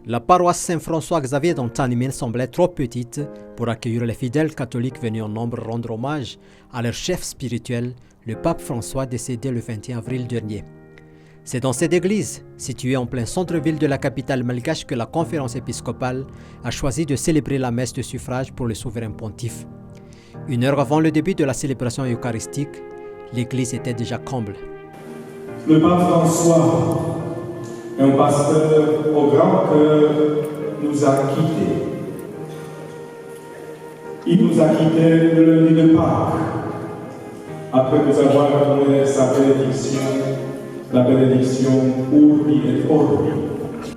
La paroisse Saint-François-Xavier d'Antanimene semblait trop petite pour accueillir les fidèles catholiques venus en nombre rendre hommage à leur chef spirituel, le pape François, décédé le 21 avril dernier. C'est dans cette église, située en plein centre-ville de la capitale malgache, que la conférence épiscopale a choisi de célébrer la messe de suffrage pour le souverain pontife. 1 heure avant le début de la célébration eucharistique, l'église était déjà comble. Le pape François, un pasteur au grand cœur, nous a quittés. Il nous a quittés le lundi de Pâques, après nous avoir donné sa bénédiction, la bénédiction Urbi et Orbi.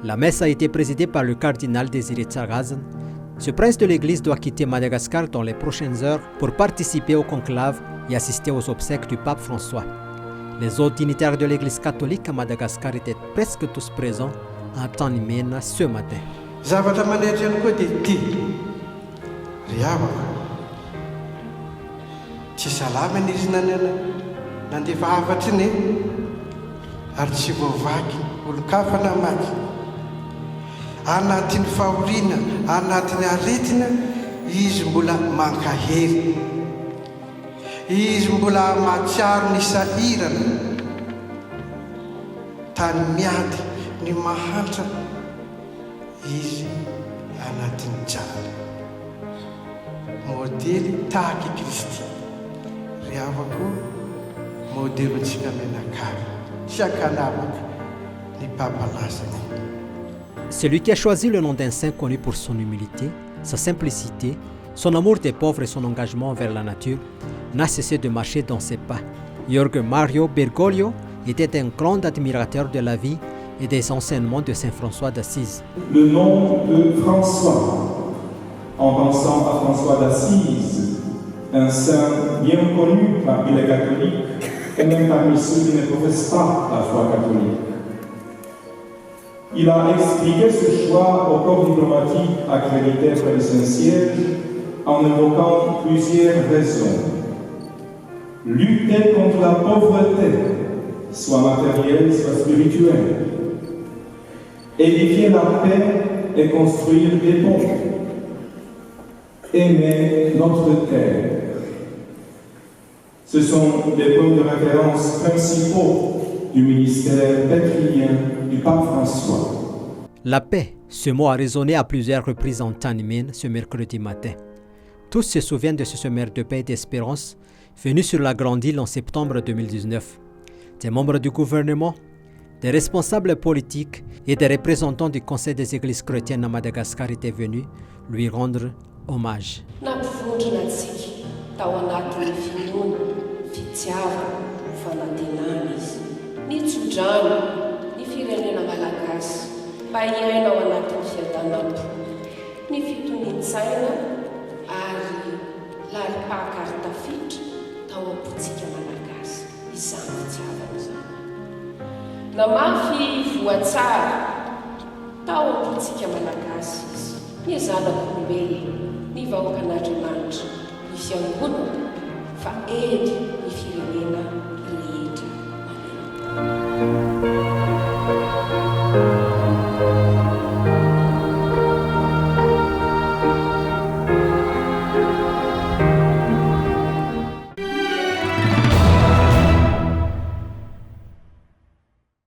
La messe a été présidée par le cardinal Désiré Tsagazan. Ce prince de l'église doit quitter Madagascar dans les prochaines heures pour participer au conclave et assister aux obsèques du pape François. Les autres dignitaires de l'église catholique à Madagascar étaient presque tous présents à Antanimene ce matin. Zavatra manehitra ihany koa dia ity ry havako tsy salamana izy nandefa hafatra iny ary tsy voavaky olo-kafa namaky anatin'ny fahoriana anatin'ny aretina izy mbola mankahery izy mbola matsiaro ny sahirana tany miady ny mahantra izy anatin'ny jala modely tahaky Kristy ry havako modelontsika menakary tsy akanavaka ny papalasany. Celui qui a choisi le nom d'un saint connu pour son humilité, sa simplicité, son amour des pauvres et son engagement envers la nature n'a cessé de marcher dans ses pas. Jorge Mario Bergoglio était un grand admirateur de la vie et des enseignements de Saint François d'Assise. Le nom de François, en pensant à François d'Assise, un saint bien connu parmi les catholiques et même parmi ceux qui ne professent pas la foi catholique. Il a expliqué ce choix au corps diplomatique accrédité près du Saint-Siège en évoquant plusieurs raisons. Lutter contre la pauvreté, soit matérielle, soit spirituelle. Édifier la paix et construire des ponts. Aimer notre terre. Ce sont les points de référence principaux du ministère pétrilien du pape François. La paix, ce mot a résonné à plusieurs reprises en Antanimene ce mercredi matin. Tous se souviennent de ce sommaire de paix et d'espérance venu sur la grande île en septembre 2019. Des membres du gouvernement, des responsables politiques et des représentants du Conseil des églises chrétiennes à Madagascar étaient venus lui rendre hommage. Namafy voatsara tao ampontsika malagasy izy ny zanak'olombelona ny vahoakan'Andriamanitra ny fiangonana fa edy ny firenena